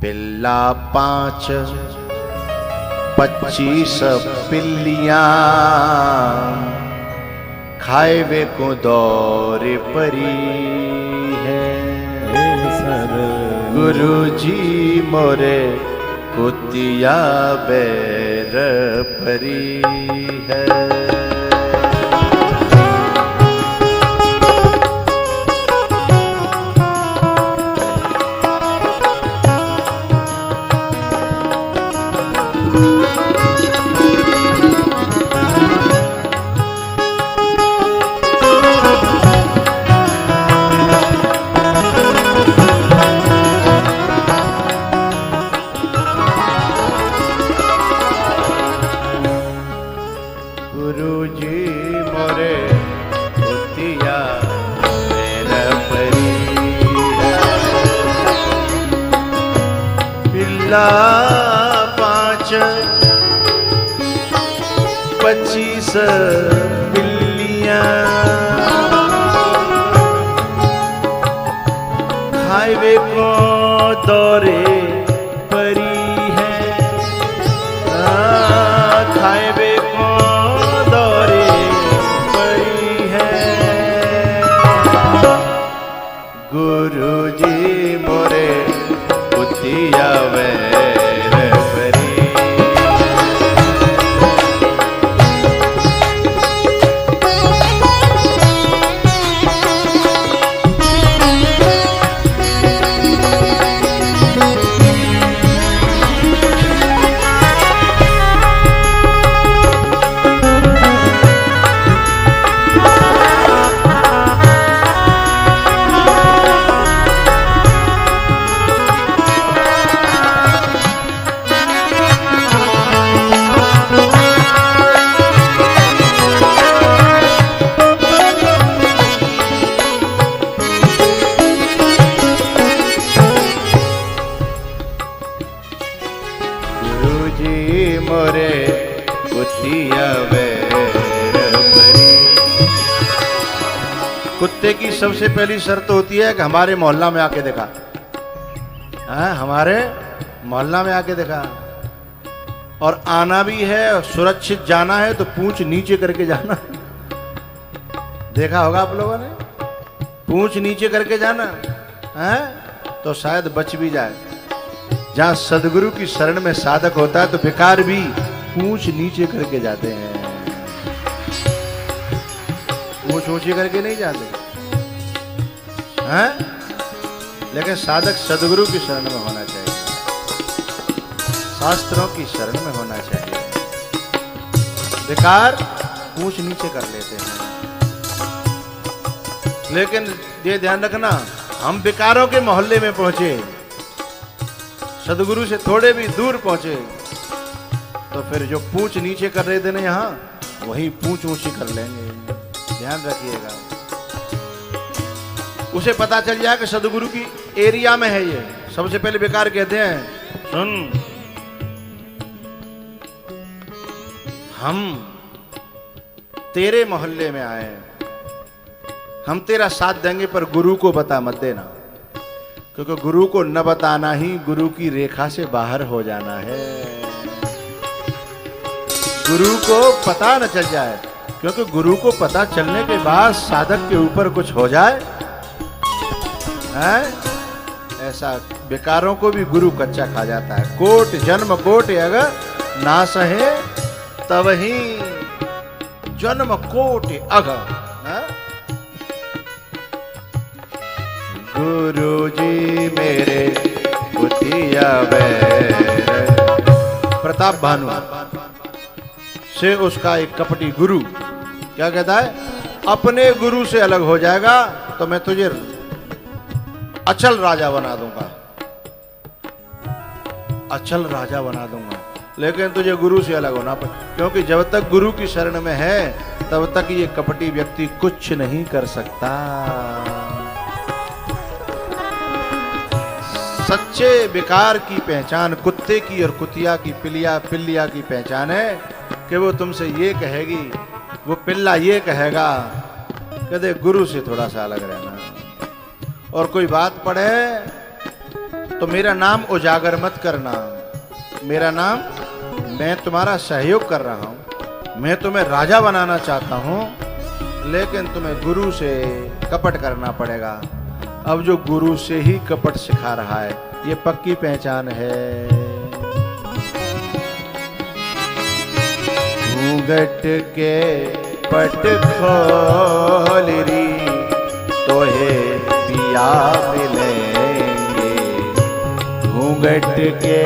पिल्ला 5 25 पिल्लियां खाए वे को दौरे परी है। गुरु जी मोरे कुतिया बैर परी है। पिल्ला 5 25 पिल्लियां खाए वे को दौरे परी है। खाए वे को दौरे परी है। गुरु जी मोरे कुतिया बैर परी। मोरे कुतिया बैर परी। कुत्ते की सबसे पहली शर्त होती है कि हमारे मोहल्ला में आके देखा। हमारे मोहल्ला में आके देखा। और आना भी है और सुरक्षित जाना है तो पूंछ नीचे करके जाना। देखा होगा आप लोगों ने, पूंछ नीचे करके जाना है तो शायद बच भी जाए। जहां सदगुरु की शरण में साधक होता है तो बेकार भी पूंछ नीचे करके जाते हैं। पूंछ ऊंची करके नहीं जाते हैं। लेकिन साधक सदगुरु की शरण में होना चाहिए, शास्त्रों की शरण में होना चाहिए। बेकार पूंछ नीचे कर लेते हैं। लेकिन ये ध्यान रखना, हम बेकारों के मोहल्ले में पहुंचे, सदगुरु से थोड़े भी दूर पहुंचे तो फिर जो पूंछ नीचे कर रहे थे ना यहाँ, वही पूंछ ऊंची कर लेंगे। ध्यान रखिएगा। उसे पता चल जाए कि सदगुरु की एरिया में है ये, सबसे पहले बेकार कहते हैं, सुन हम तेरे मोहल्ले में आए, हम तेरा साथ देंगे पर गुरु को बता मत देना, क्योंकि गुरु को न बताना ही गुरु की रेखा से बाहर हो जाना है। गुरु को पता न चल जाए, क्योंकि गुरु को पता चलने के बाद साधक के ऊपर कुछ हो जाए है? ऐसा बेकारों को भी गुरु कच्चा खा जाता है। कोट जन्म कोट अगर ना सहे तब ही जन्म कोट अगर। गुरु जी मेरे कुतिया बैर। प्रताप भानु से उसका एक कपटी गुरु क्या कहता है, अपने गुरु से अलग हो जाएगा तो मैं तुझे अचल राजा बना दूंगा, अचल राजा बना दूंगा, लेकिन तुझे गुरु से अलग होना पड़े, क्योंकि जब तक गुरु की शरण में है तब तक ये कपटी व्यक्ति कुछ नहीं कर सकता। सच्चे बेकार की पहचान कुत्ते की और कुतिया की पिल्लिया की पहचान है कि वो तुमसे ये कहेगी, वो पिल्ला ये कहेगा, कहते गुरु से थोड़ा सा अलग रहना। और कोई बात पड़े तो मेरा नाम उजागर मत करना। मेरा नाम, मैं तुम्हारा सहयोग कर रहा हूं, मैं तुम्हें राजा बनाना चाहता हूं, लेकिन तुम्हें गुरु से कपट करना पड़ेगा। अब जो गुरु से ही कपट सिखा रहा है, ये पक्की पहचान है। घूंघट के पट खोल री तोहे पिया मिलेंगे, घूंघट के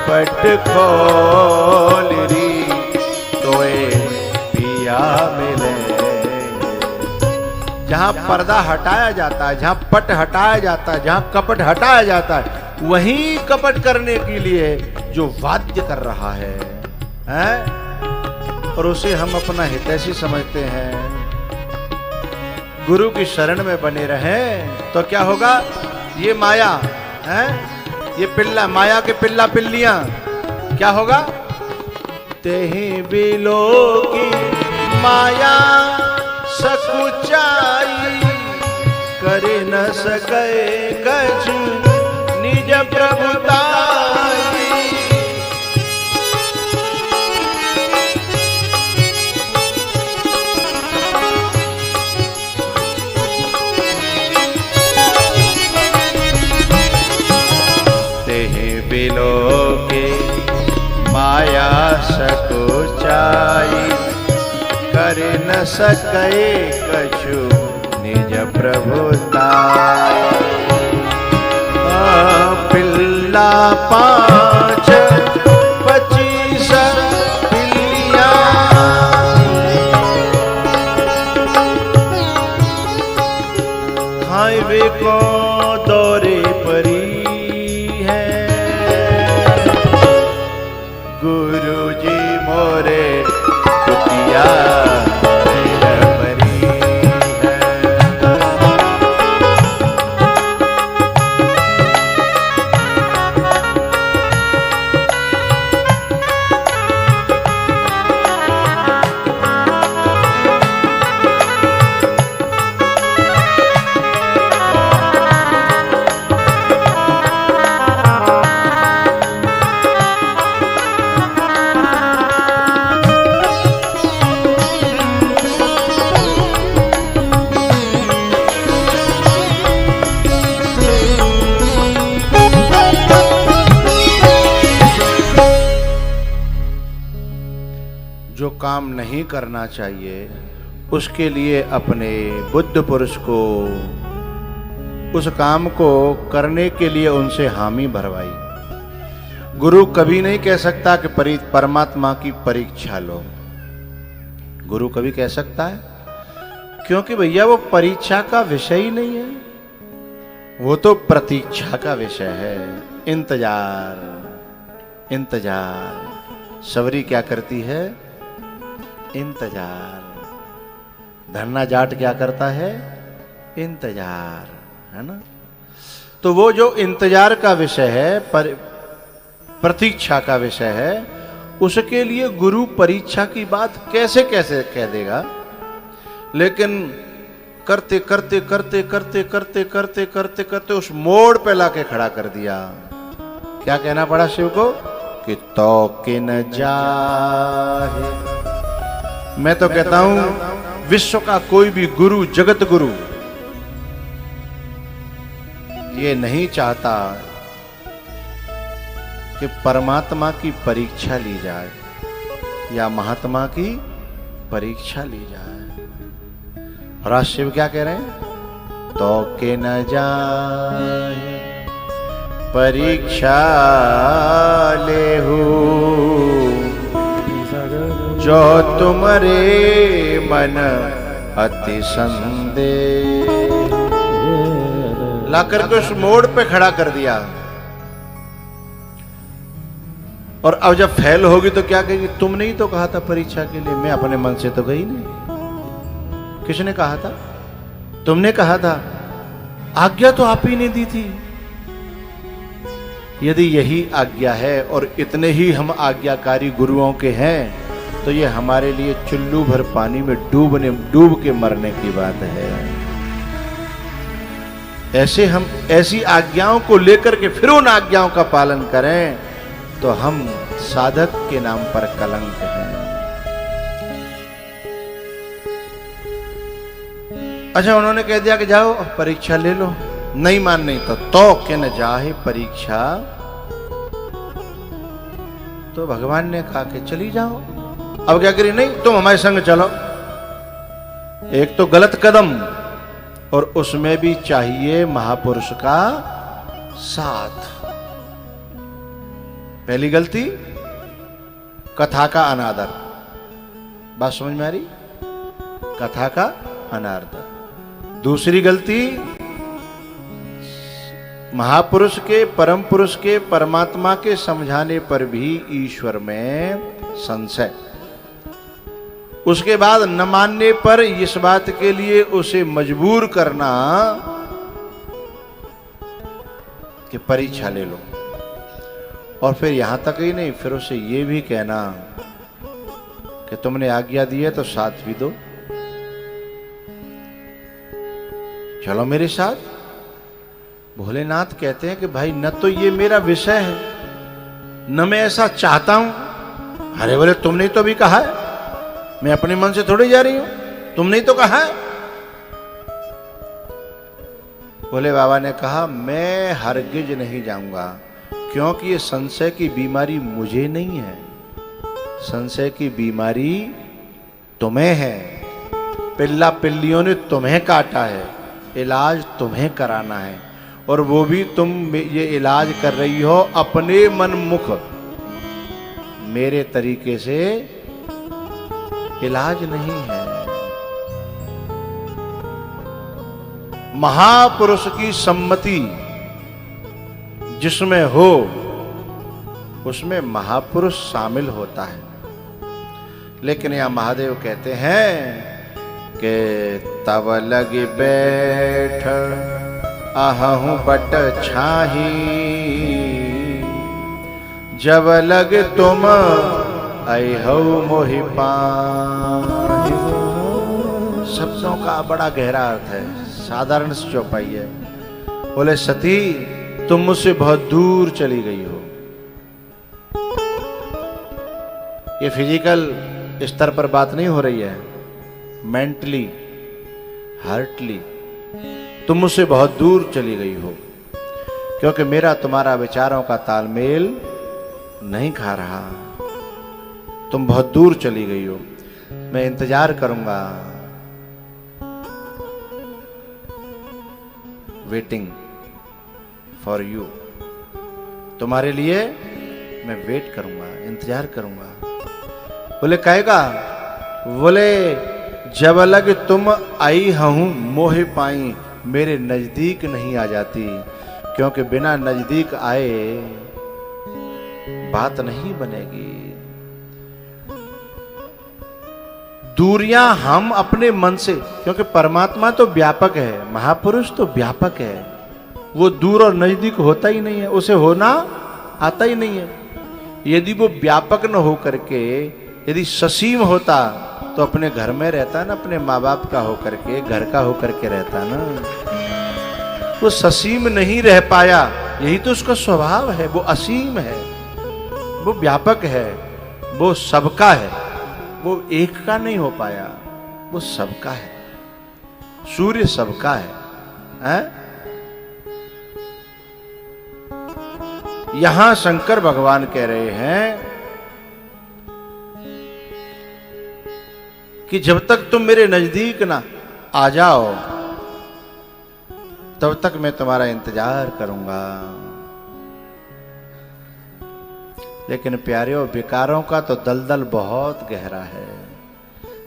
पट खोल री तोहे पिया मिलेंगे। जहां पर्दा हटाया जाता है, जहां पट हटाया जाता है, जहां कपट हटाया जाता है, वहीं कपट करने के लिए जो वाद्य कर रहा है, और उसे हम अपना हितैषी समझते हैं। गुरु की शरण में बने रहें तो क्या होगा? ये माया है, ये पिल्ला, माया के पिल्ला पिल्लियां, क्या होगा? तेहि बिलो की माया सकुचाई, कर न सके कछु निज प्रभुताई। बिलो के माया सकुचाई, कर न सके कछु निज प्रभुताई। पिल्ला 5 25 पिल्लियां, खाइबे को दौरे परी, गुरुजी मोरे कुतिया परी है। जो काम नहीं करना चाहिए उसके लिए अपने बुद्ध पुरुष को, उस काम को करने के लिए उनसे हामी भरवाई। गुरु कभी नहीं कह सकता कि परमात्मा की परीक्षा लो। गुरु कभी कह सकता है? क्योंकि भैया वो परीक्षा का विषय ही नहीं है, वो तो प्रतीक्षा का विषय है। इंतजार, इंतजार। सवरी क्या करती है? इंतजार। धन्ना जाट क्या करता है? इंतजार, है ना? तो वो जो इंतजार का विषय है, प्रतीक्षा का विषय है, उसके लिए गुरु परीक्षा की बात कैसे कैसे कह देगा? लेकिन करते करते करते करते करते करते करते करते उस मोड़ पे लाके खड़ा कर दिया। क्या कहना पड़ा शिव को? कि तो के न जाहे। मैं तो कहता हूं विश्व का कोई भी गुरु, जगत गुरु, ये नहीं चाहता कि परमात्मा की परीक्षा ली जाए या महात्मा की परीक्षा ली जाए। और आज शिव क्या कह रहे हैं? तो के न जाए परीक्षा लेहू, जो तुम्हारे मन अति संदेह। लाकर के उस मोड़ पे खड़ा कर दिया। और अब जब फेल होगी तो क्या कहेगी? तुमने ही तो कहा था परीक्षा के लिए। मैं अपने मन से तो गई नहीं। किसने कहा था? तुमने कहा था। आज्ञा तो आप ही ने दी थी। यदि यही आज्ञा है और इतने ही हम आज्ञाकारी गुरुओं के हैं, तो ये हमारे लिए चुल्लू भर पानी में डूब के मरने की बात है। ऐसे हम ऐसी आज्ञाओं को लेकर के फिर उन आज्ञाओं का पालन करें तो हम साधक के नाम पर कलंक हैं। अच्छा, उन्होंने कह दिया कि जाओ परीक्षा ले लो, नहीं मान नहीं तो के न जाए परीक्षा। तो भगवान ने कहा कि चली जाओ। अब क्या करी? नहीं, तुम हमारे संग चलो। एक तो गलत कदम, और उसमें भी चाहिए महापुरुष का साथ। पहली गलती कथा का अनादर। बात समझ में आ रही? कथा का अनादर। दूसरी गलती महापुरुष के, परम पुरुष के, परमात्मा के समझाने पर भी ईश्वर में संशय। उसके बाद न मानने पर इस बात के लिए उसे मजबूर करना कि परीक्षा ले लो। और फिर यहां तक ही नहीं, फिर उसे ये भी कहना कि तुमने आज्ञा दी है तो साथ भी दो, चलो मेरे साथ। भोलेनाथ कहते हैं कि भाई न तो ये मेरा विषय है, न मैं ऐसा चाहता हूं। अरे बोले तुमने तो अभी कहा है, मैं अपने मन से थोड़ी जा रही हूं, तुमने तो कहा है। भोले बाबा ने कहा मैं हरगिज नहीं जाऊंगा, क्योंकि ये संशय की बीमारी मुझे नहीं है, संशय की बीमारी तुम्हें है। पिल्ला पिल्लियों ने तुम्हें काटा है, इलाज तुम्हें कराना है, और वो भी तुम ये इलाज कर रही हो अपने मनमुख। मेरे तरीके से इलाज नहीं है। महापुरुष की सम्मति जिसमें हो उसमें महापुरुष शामिल होता है। लेकिन यहां महादेव कहते हैं कि तब लग बैठ आहूं बट छाही, जब लग तुम अहो मोहि पाहि। शब्दों का बड़ा गहरा अर्थ है, साधारण सी चौपाई है। बोले सती तुम मुझसे बहुत दूर चली गई हो। ये फिजिकल स्तर पर बात नहीं हो रही है, मेंटली, हार्टली तुम मुझसे बहुत दूर चली गई हो, क्योंकि मेरा तुम्हारा विचारों का तालमेल नहीं खा रहा। तुम बहुत दूर चली गई हो, मैं इंतजार करूंगा, वेटिंग फॉर यू। तुम्हारे लिए मैं वेट करूंगा, इंतजार करूंगा। बोले कहेगा? बोले जब लग तुम आई हूं मोह पाई, मेरे नजदीक नहीं आ जाती, क्योंकि बिना नजदीक आए बात नहीं बनेगी। दूरियां हम अपने मन से, क्योंकि परमात्मा तो व्यापक है, महापुरुष तो व्यापक है, वो दूर और नजदीक होता ही नहीं है, उसे होना आता ही नहीं है। यदि वो व्यापक न हो करके यदि ससीम होता तो अपने घर में रहता ना, अपने माँ बाप का होकर के, घर का होकर के रहता ना। वो ससीम नहीं रह पाया, यही तो उसका स्वभाव है। वो असीम है, वो व्यापक है, वो सबका है, वो एक का नहीं हो पाया, वो सबका है। सूर्य सबका है? यहां शंकर भगवान कह रहे हैं कि जब तक तुम मेरे नजदीक ना आ जाओ तब तक मैं तुम्हारा इंतजार करूंगा। लेकिन प्यारे, विकारों का तो दलदल बहुत गहरा है।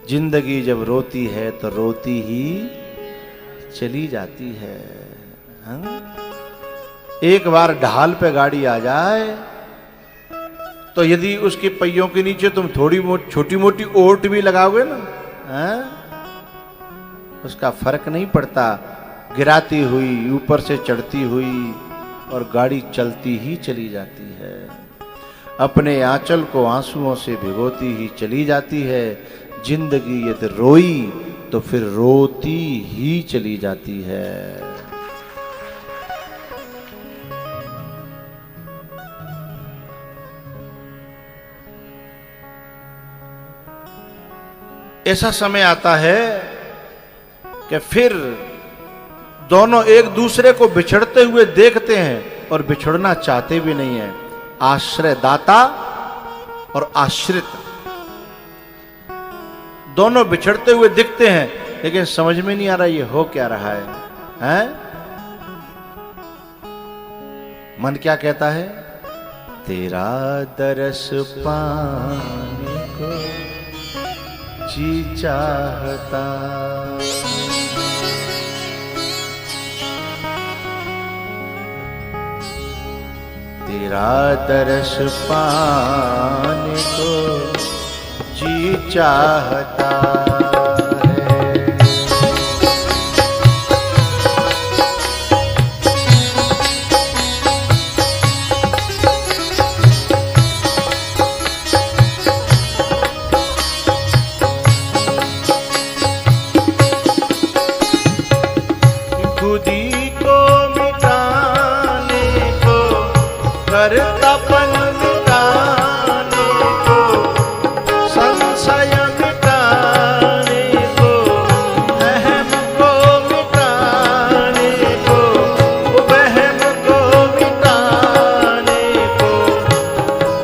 जिंदगी जब रोती है तो रोती ही चली जाती है। एक बार ढाल पे गाड़ी आ जाए तो यदि उसके पहियों के नीचे तुम थोड़ी छोटी मोटी ओट भी लगाओगे ना, उसका फर्क नहीं पड़ता। गिराती हुई, ऊपर से चढ़ती हुई, और गाड़ी चलती ही चली जाती है। अपने आंचल को आंसुओं से भिगोती ही चली जाती है। जिंदगी यदि रोई तो फिर रोती ही चली जाती है। ऐसा समय आता है कि फिर दोनों एक दूसरे को बिछड़ते हुए देखते हैं और बिछड़ना चाहते भी नहीं है। आश्रयदाता और आश्रित दोनों बिछड़ते हुए दिखते हैं, लेकिन समझ में नहीं आ रहा ये हो क्या रहा है, हैं? मन क्या कहता है? तेरा दरस पाने को जी चाहता, तेरा दरस पाने को जी चाहता है। खुदी को मिटाने को करतापन मिटाने को संशय मिटाने को अहम को मिटाने को वहम को मिटाने को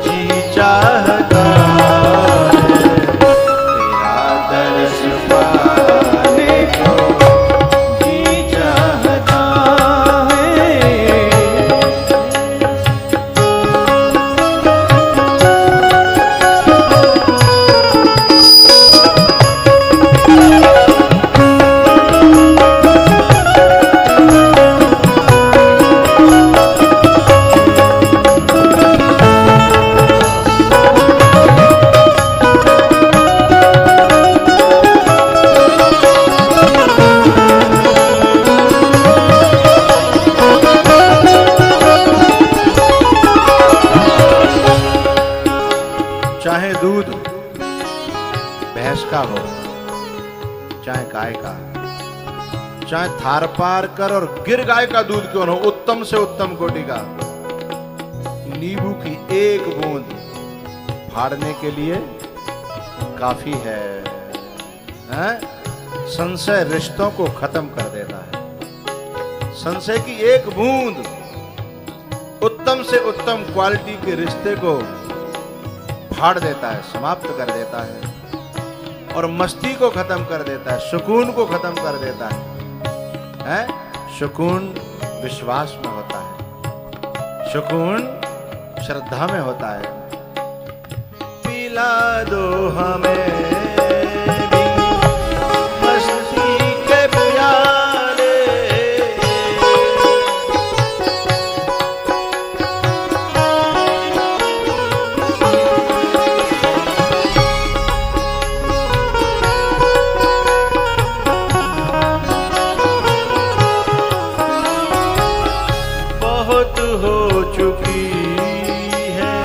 जी चाहता है। तेरा दर्श पाने को जी चाहता है। चाहे दूध भैंस का हो, चाहे गाय का, चाहे थार पार कर और गिर गाय का दूध क्यों न हो, उत्तम से उत्तम कोटि का, नींबू की एक बूंद फाड़ने के लिए काफी है, हैं? संशय रिश्तों को खत्म कर देता है। संशय की एक बूंद उत्तम से उत्तम क्वालिटी के रिश्ते को फाड़ देता है, समाप्त कर देता है और मस्ती को खत्म कर देता है, सुकून को खत्म कर देता है, हैं? सुकून विश्वास में होता है, सुकून श्रद्धा में होता है। पिला दो हमें भी मस्ती के प्याले, बहुत हो चुकी है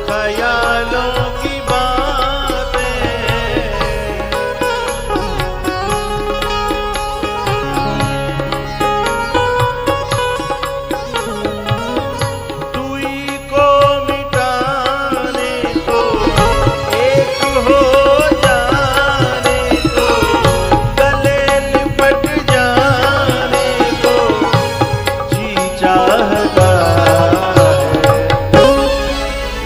ख्यालों की बातें, दुई को मिटाने को एक हो जाने को, गले लिपट जाने को जी चाहता है।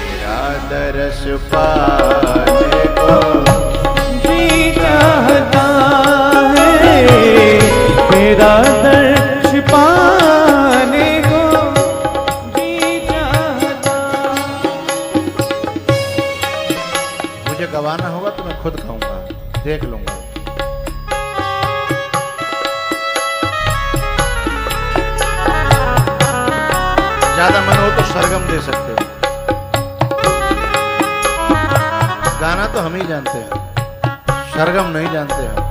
तेरा दरस पाने को जी चाहता है। तेरा दर्श पाने को जी चाहता। मुझे गवाना होगा तो मैं खुद खाऊंगा, देख लूंगा। ज्यादा मन हो तो सरगम दे सकते हो, गाना तो हम ही जानते हैं, सरगम नहीं जानते हैं।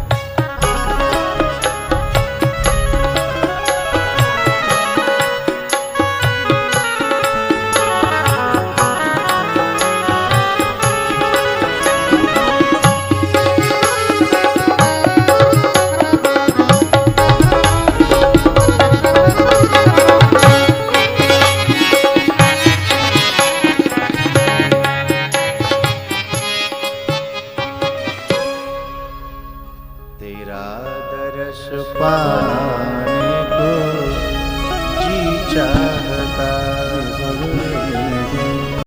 तेरा दर्श पाने